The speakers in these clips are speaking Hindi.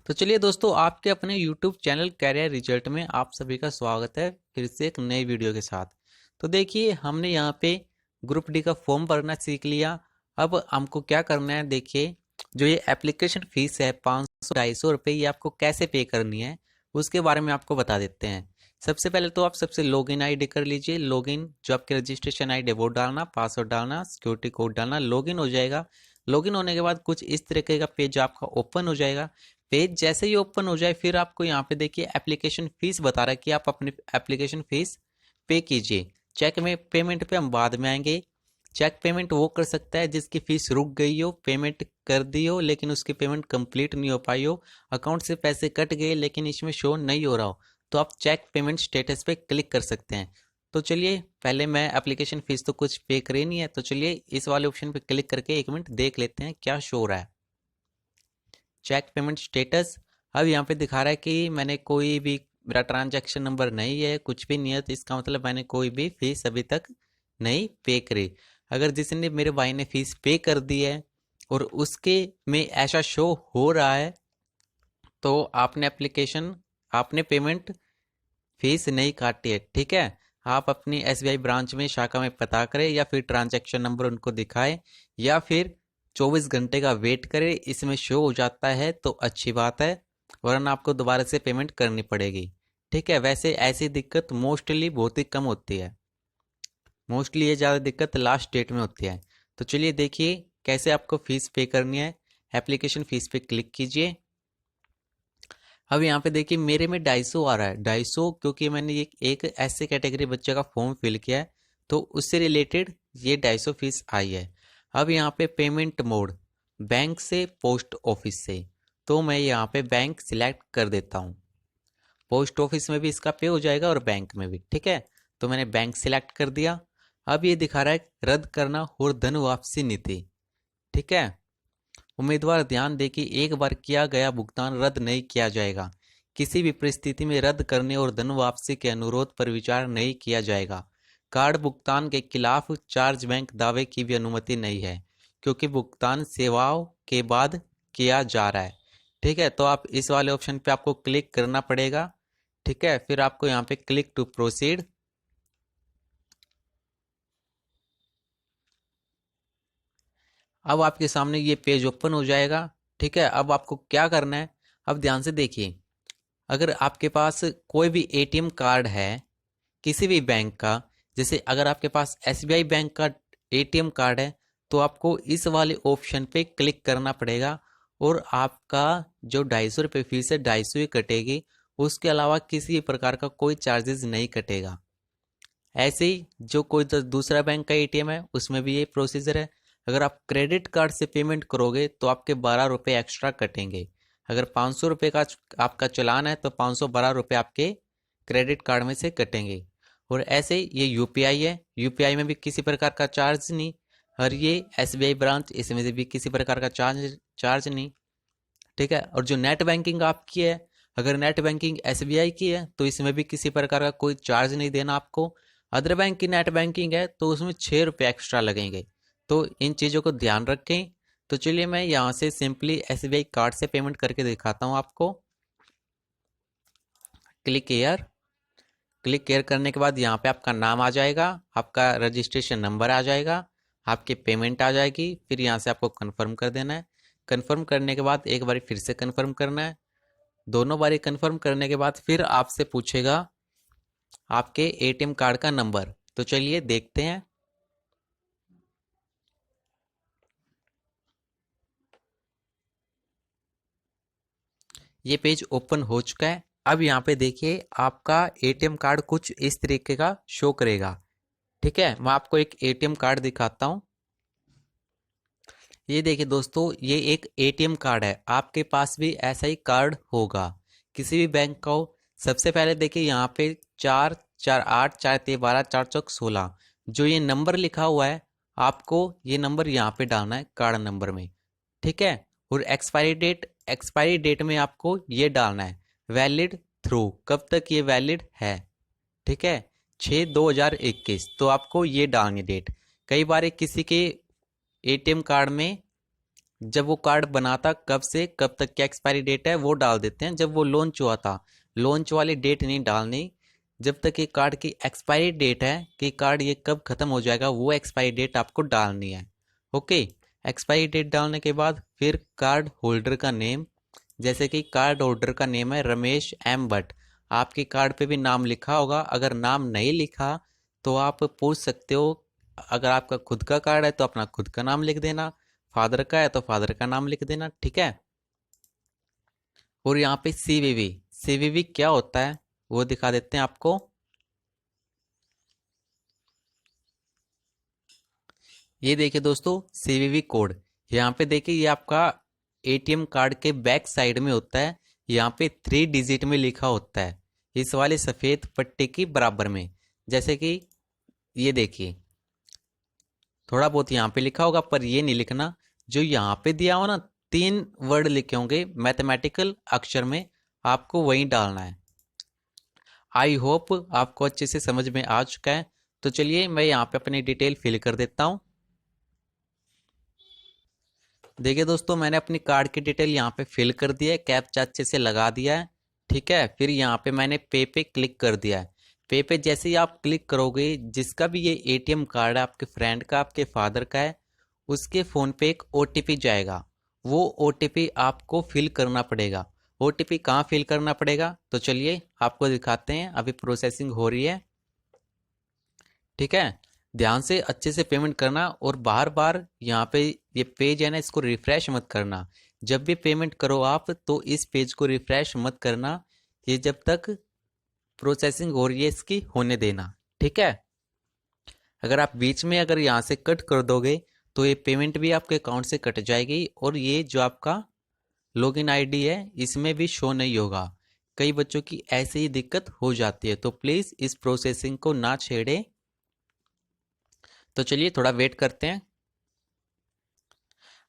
तो चलिए दोस्तों, आपके अपने YouTube चैनल कैरियर रिजल्ट में आप सभी का स्वागत है फिर से एक नई वीडियो के साथ। तो देखिए, हमने यहाँ पे ग्रुप डी का फॉर्म भरना सीख लिया। अब हमको क्या करना है, देखिए जो ये एप्लीकेशन फीस है 500-250 रुपये, ये आपको कैसे पे करनी है उसके बारे में आपको बता देते हैं। सबसे पहले तो आप सबसे लॉगिन आईडी कर लीजिए। लॉगिन जो आपकी रजिस्ट्रेशन आईडी वो डालना, पासवर्ड डालना, सिक्योरिटी कोड डालना, लॉगिन हो जाएगा। लॉगिन होने के बाद कुछ इस तरीके का पेज आपका ओपन हो जाएगा। पेज जैसे ही ओपन हो जाए फिर आपको यहाँ पे देखिए एप्लीकेशन फीस बता रहा है कि आप अपनी एप्लीकेशन फीस पे कीजिए। चेक में पेमेंट पे हम बाद में आएंगे। चेक पेमेंट वो कर सकता है जिसकी फीस रुक गई हो, पेमेंट कर दी हो लेकिन उसकी पेमेंट कंप्लीट नहीं हो पाई हो, अकाउंट से पैसे कट गए लेकिन इसमें शो नहीं हो रहा हो, तो आप चेक पेमेंट स्टेटस पे क्लिक कर सकते हैं। तो चलिए, पहले मैं एप्लीकेशन फीस तो कुछ पे करी नहीं है, तो चलिए इस वाले ऑप्शन पे क्लिक करके एक मिनट देख लेते हैं क्या शो हो रहा है। चेक पेमेंट स्टेटस अब यहाँ पे दिखा रहा है कि मैंने कोई भी, मेरा ट्रांजैक्शन नंबर नहीं है, कुछ भी नहीं है, तो इसका मतलब मैंने कोई भी फीस अभी तक नहीं पे करी। अगर जिसने, मेरे भाई ने फीस पे कर दी है और उसके में ऐसा शो हो रहा है, तो आपने पेमेंट फीस नहीं काटी है। ठीक है, आप अपनी एसबीआई ब्रांच में, शाखा में पता करें या फिर ट्रांजैक्शन नंबर उनको दिखाएं या फिर 24 घंटे का वेट करें। इसमें शो हो जाता है तो अच्छी बात है, वरना आपको दोबारा से पेमेंट करनी पड़ेगी। ठीक है, वैसे ऐसी दिक्कत मोस्टली बहुत ही कम होती है। मोस्टली ये ज़्यादा दिक्कत लास्ट डेट में होती है। तो चलिए देखिए कैसे आपको फीस पे करनी है। एप्लीकेशन फीस पे क्लिक कीजिए। अब यहाँ पे देखिए मेरे में 250 आ रहा है। 250 क्योंकि मैंने एक ऐसे कैटेगरी बच्चे का फॉर्म फिल किया है, तो उससे रिलेटेड ये 250 फीस आई है। अब यहाँ पे पेमेंट मोड, बैंक से पोस्ट ऑफिस से, तो मैं यहाँ पे बैंक सिलेक्ट कर देता हूँ। पोस्ट ऑफिस में भी इसका पे हो जाएगा और बैंक में भी। ठीक है, तो मैंने बैंक सिलेक्ट कर दिया। अब ये दिखा रहा है रद्द करना और धन वापसी नीति। ठीक है, उम्मीदवार ध्यान दें कि एक बार किया गया भुगतान रद्द नहीं किया जाएगा। किसी भी परिस्थिति में रद्द करने और धन वापसी के अनुरोध पर विचार नहीं किया जाएगा। कार्ड भुगतान के खिलाफ चार्ज बैंक दावे की भी अनुमति नहीं है, क्योंकि भुगतान सेवाओं के बाद किया जा रहा है। ठीक है, तो आप इस वाले ऑप्शन पे आपको क्लिक करना पड़ेगा। ठीक है, फिर आपको यहाँ पे क्लिक टू प्रोसीड। अब आपके सामने ये पेज ओपन हो जाएगा। ठीक है, अब आपको क्या करना है, अब ध्यान से देखिए। अगर आपके पास कोई भी एटीएम कार्ड है किसी भी बैंक का, जैसे अगर आपके पास एसबीआई बैंक का एटीएम कार्ड है, तो आपको इस वाले ऑप्शन पे क्लिक करना पड़ेगा और आपका जो 250 रुपये फीस है 250 ही कटेगी। उसके अलावा किसी भी प्रकार का कोई चार्जेस नहीं कटेगा। ऐसे ही जो कोई दूसरा बैंक का एटीएम है उसमें भी ये प्रोसीजर है। अगर आप क्रेडिट कार्ड से पेमेंट करोगे तो आपके 12 रुपये एक्स्ट्रा कटेंगे। अगर 500 रुपये का आपका चलान है तो 512 रुपये आपके क्रेडिट कार्ड में से कटेंगे। और ऐसे ही ये यूपीआई है, यूपीआई में भी किसी प्रकार का चार्ज नहीं। और ये एसबीआई ब्रांच, इसमें से भी किसी प्रकार का चार्ज नहीं। ठीक है, और जो नेट बैंकिंग आपकी है, अगर नेट बैंकिंग एसबीआई की है तो इसमें भी किसी प्रकार का कोई चार्ज नहीं देना आपको। अदर बैंक की नेट बैंकिंग है तो उसमें 6 रुपये एक्स्ट्रा लगेंगे। तो इन चीज़ों को ध्यान रखें। तो चलिए मैं यहाँ से सिंपली एसबीआई कार्ड से पेमेंट करके दिखाता हूँ आपको। Click air. क्लिक एयर करने के बाद यहाँ पे आपका नाम आ जाएगा, आपका रजिस्ट्रेशन नंबर आ जाएगा, आपकी पेमेंट आ जाएगी। फिर यहाँ से आपको कन्फर्म कर देना है। कन्फर्म करने के बाद एक बार फिर से कन्फर्म करना है। दोनों बारी कन्फर्म करने के बाद फिर आपसे पूछेगा आपके एटीएम कार्ड का नंबर। तो चलिए देखते हैं। ये पेज ओपन हो चुका है। अब यहाँ पे देखिए आपका एटीएम कार्ड कुछ इस तरीके का शो करेगा। ठीक है, मैं आपको एक एटीएम कार्ड दिखाता हूँ। ये देखिए दोस्तों, ये एक एटीएम कार्ड है। आपके पास भी ऐसा ही कार्ड होगा किसी भी बैंक का हो। सबसे पहले देखिए यहाँ पे 4484312 4 चौक 16 जो ये नंबर लिखा हुआ है, आपको ये नंबर यहाँ पे डालना है कार्ड नंबर में। ठीक है, और एक्सपायरी डेट में आपको ये डालना है वैलिड थ्रू, कब तक ये वैलिड है। ठीक है, 6/2/2021, तो आपको ये डालनी डेट। कई बार किसी के एटीएम कार्ड में जब वो कार्ड बना था कब से कब तक क्या एक्सपायरी डेट है वो डाल देते हैं। जब वो लॉन्च हुआ था, लॉन्च वाली डेट नहीं डालनी। जब तक ये कार्ड की एक्सपायरी डेट है कि कार्ड ये कब खत्म हो जाएगा, वो एक्सपायरी डेट आपको डालनी है। ओके। एक्सपायरी डेट डालने के बाद फिर कार्ड होल्डर का नेम, जैसे कि कार्ड होल्डर का नेम है रमेश एम भट्ट। आपके कार्ड पे भी नाम लिखा होगा, अगर नाम नहीं लिखा तो आप पूछ सकते हो। अगर आपका खुद का कार्ड है तो अपना खुद का नाम लिख देना, फादर का है तो फादर का नाम लिख देना, ठीक है। और यहाँ पे सीवीवी, सीवीवी क्या होता है वो दिखा देते हैं आपको। ये देखिए दोस्तों, सीवीवी कोड यहाँ पे देखिए, ये आपका एटीएम कार्ड के बैक साइड में होता है। यहाँ पे 3 डिजिट में लिखा होता है, इस वाले सफेद पट्टी की बराबर में। जैसे कि ये देखिए, थोड़ा बहुत यहाँ पे लिखा होगा पर ये नहीं लिखना। जो यहाँ पे दिया हो ना, 3 वर्ड लिखे होंगे मैथमेटिकल अक्षर में, आपको वही डालना है। आई होप आपको अच्छे से समझ में आ चुका है। तो चलिए मैं यहाँ पे अपनी डिटेल फिल कर देता हूँ। देखिए दोस्तों, मैंने अपनी कार्ड की डिटेल यहाँ पे फिल कर दिया है, कैप्चा अच्छे से लगा दिया है, ठीक है। फिर यहाँ पे मैंने पे क्लिक कर दिया है। पे जैसे ही आप क्लिक करोगे, जिसका भी ये एटीएम कार्ड है, आपके फ्रेंड का, आपके फादर का है, उसके फ़ोन पे एक ओटीपी जाएगा। वो ओटीपी आपको फिल करना पड़ेगा। ओटीपी कहाँ फिल करना पड़ेगा, तो चलिए आपको दिखाते हैं। अभी प्रोसेसिंग हो रही है, ठीक है। ध्यान से अच्छे से पेमेंट करना, और बार बार यहाँ पे ये पेज है ना, इसको रिफ्रेश मत करना। जब भी पेमेंट करो आप तो इस पेज को रिफ्रेश मत करना, ये जब तक प्रोसेसिंग हो रही है इसकी होने देना, ठीक है। अगर आप बीच में अगर यहाँ से कट कर दोगे तो ये पेमेंट भी आपके अकाउंट से कट जाएगी, और ये जो आपका लॉगिन आईडी है इसमें भी शो नहीं होगा। कई बच्चों की ऐसे ही दिक्कत हो जाती है, तो प्लीज़ इस प्रोसेसिंग को ना छेड़े। तो चलिए थोड़ा वेट करते हैं।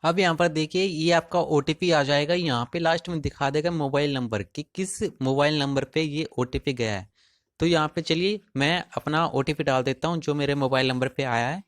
अब यहाँ पर देखिए, ये आपका ओटीपी आ जाएगा, यहाँ पे लास्ट में दिखा देगा मोबाइल नंबर कि किस मोबाइल नंबर पे ये ओटीपी गया है। तो यहाँ पे चलिए मैं अपना ओटीपी डाल देता हूँ जो मेरे मोबाइल नंबर पे आया है,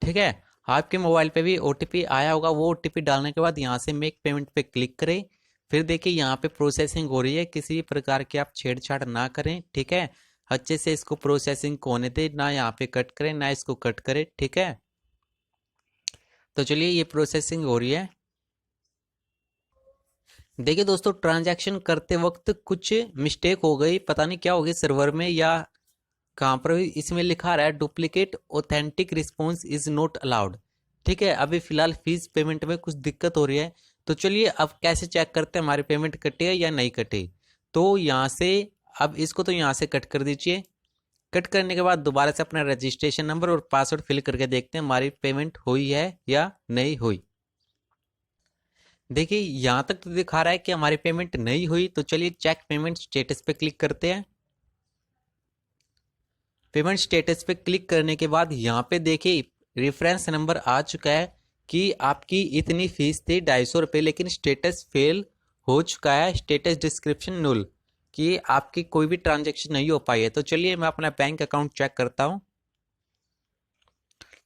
ठीक है। आपके मोबाइल पे भी ओटीपी आया होगा। वो ओटीपी डालने के बाद यहाँ से मेक पेमेंट पे क्लिक करें। फिर देखिए यहाँ पे प्रोसेसिंग हो रही है, किसी भी प्रकार की आप छेड़छाड़ ना करें, ठीक है। अच्छे से इसको प्रोसेसिंग को होने दें, ना यहाँ पे कट करें ना इसको कट करें, ठीक है। तो चलिए ये प्रोसेसिंग हो रही है। देखिए दोस्तों, ट्रांजैक्शन करते वक्त कुछ मिस्टेक हो गई, पता नहीं क्या हो गई सर्वर में या कहाँ पर भी। इसमें लिखा रहा है duplicate authentic response is not allowed, ठीक है। अभी फिलहाल फीस पेमेंट में कुछ दिक्कत हो रही है। तो चलिए अब कैसे चेक करते हैं हमारी पेमेंट कटी है या नहीं कटी। तो यहाँ से अब इसको तो यहाँ से कट कर दीजिए। कट करने के बाद दोबारा से अपना रजिस्ट्रेशन नंबर और पासवर्ड फिल करके देखते हैं हमारी पेमेंट हुई है या नहीं हुई। देखिए यहाँ तक तो दिखा रहा है कि हमारी पेमेंट नहीं हुई। तो चलिए चेक पेमेंट स्टेटस पे क्लिक करते हैं। पेमेंट स्टेटस पे क्लिक करने के बाद यहाँ पे देखिए रेफरेंस नंबर आ चुका है कि आपकी इतनी फीस थी 250 रुपये, लेकिन स्टेटस फेल हो चुका है, स्टेटस डिस्क्रिप्शन नुल, कि आपकी कोई भी ट्रांजैक्शन नहीं हो पाई है। तो चलिए मैं अपना बैंक अकाउंट चेक करता हूँ।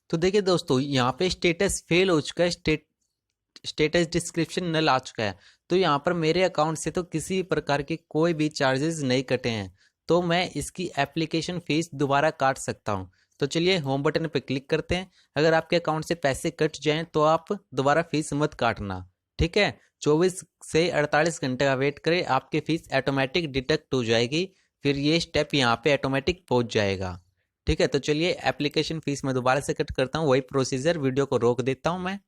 तो देखिए दोस्तों, यहाँ पे स्टेटस फेल हो चुका है, स्टेटस डिस्क्रिप्शन नल आ चुका है। तो यहाँ पर मेरे अकाउंट से तो किसी प्रकार के कोई भी चार्जेस नहीं कटे हैं, तो मैं इसकी एप्लीकेशन फीस दोबारा काट सकता हूँ। तो चलिए होम बटन पे क्लिक करते हैं। अगर आपके अकाउंट से पैसे कट जाएं तो आप दोबारा फीस मत काटना, ठीक है। 24 से 48 घंटे का वेट करें, आपकी फीस ऑटोमेटिक डिडक्ट हो जाएगी। फिर ये स्टेप यहाँ पे ऑटोमेटिक पहुँच जाएगा, ठीक है। तो चलिए एप्लीकेशन फीस मैं दोबारा से कट करता हूँ, वही प्रोसीजर, वीडियो को रोक देता हूँ मैं।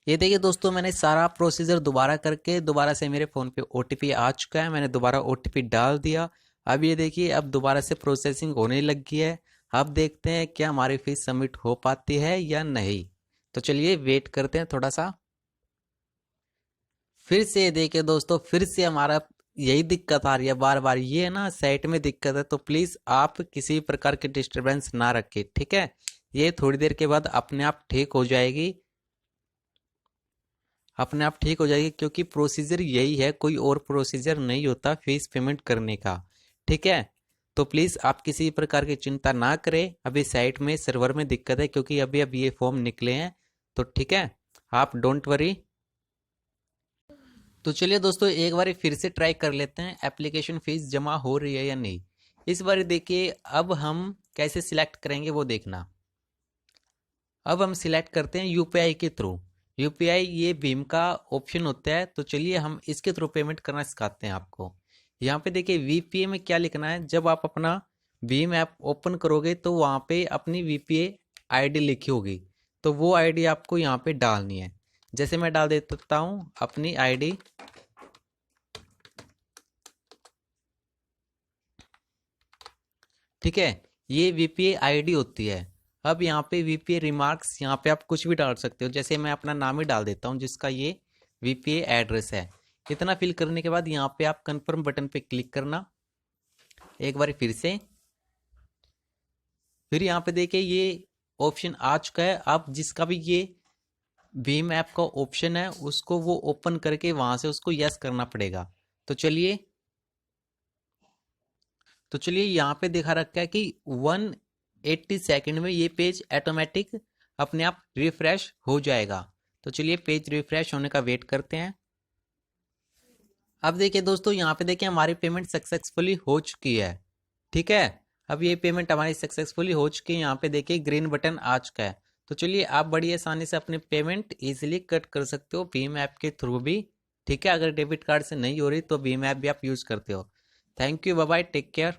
ये देखिए दोस्तों, मैंने सारा प्रोसीजर दोबारा करके दोबारा से मेरे फ़ोन पे ओटीपी आ चुका है, मैंने दोबारा ओटीपी डाल दिया। अब ये देखिए, अब दोबारा से प्रोसेसिंग होने लग गई है। अब देखते हैं क्या हमारी फीस सबमिट हो पाती है या नहीं। तो चलिए वेट करते हैं थोड़ा सा। फिर से देखिए दोस्तों, फिर से हमारा यही दिक्कत आ रही है बार बार। ये है ना साइट में दिक्कत है, तो प्लीज़ आप किसी प्रकार की डिस्टरबेंस ना रखें, ठीक है। ये थोड़ी देर के बाद अपने आप ठीक हो जाएगी, अपने आप ठीक हो जाएगी, क्योंकि प्रोसीजर यही है, कोई और प्रोसीजर नहीं होता फीस पेमेंट करने का, ठीक है। तो प्लीज़ आप किसी प्रकार की चिंता ना करें, अभी साइट में सर्वर में दिक्कत है क्योंकि अभी अभी ये फॉर्म निकले हैं। तो ठीक है, आप डोंट वरी। तो चलिए दोस्तों, एक बार फिर से ट्राई कर लेते हैं एप्लीकेशन फीस जमा हो रही है या नहीं। इस बार देखिए, अब हम कैसे सिलेक्ट करेंगे वो देखना। अब हम सिलेक्ट करते हैं यूपीआई के थ्रू। यूपीआई ये भीम का ऑप्शन होता है, तो चलिए हम इसके थ्रू पेमेंट करना सिखाते हैं आपको। यहाँ पे देखिए वीपीए में क्या लिखना है। जब आप अपना भीम ऐप ओपन करोगे तो वहाँ पे अपनी वीपीए आईडी लिखी होगी, तो वो आईडी आपको यहाँ पे डालनी है। जैसे मैं डाल देता हूँ अपनी आईडी। ठीक है, ये वीपीए आईडी होती है। अब यहाँ पे वीपीए रिमार्क्स, यहाँ पे आप कुछ भी डाल सकते हो। जैसे मैं अपना नाम ही डाल देता हूँ जिसका ये वीपीए एड्रेस है। इतना फिल करने के बाद यहाँ पे आप कंफर्म बटन पे क्लिक करना एक बार फिर से। फिर यहाँ पे देखिए ये ऑप्शन आ चुका है। आप जिसका भी ये भीम ऐप का ऑप्शन है उसको वो ओपन करके वहां से उसको यस करना पड़ेगा। तो चलिए यहाँ पे दिखा रखा है कि 180 सेकंड में ये पेज ऑटोमेटिक अपने आप रिफ्रेश हो जाएगा। तो चलिए पेज रिफ्रेश होने का वेट करते हैं। अब देखिए दोस्तों, यहाँ पे देखिए हमारी पेमेंट सक्सेसफुली हो चुकी है। ठीक है, अब ये पेमेंट हमारी सक्सेसफुली हो चुकी है। यहाँ पे देखिए ग्रीन बटन आ चुका है। तो चलिए आप बड़ी आसानी से अपनी पेमेंट इजीली कट कर सकते हो भीम ऐप के थ्रू भी। ठीक है, अगर डेबिट कार्ड से नहीं हो रही तो भीम ऐप भी आप यूज करते हो। Thank you, bye bye, take care.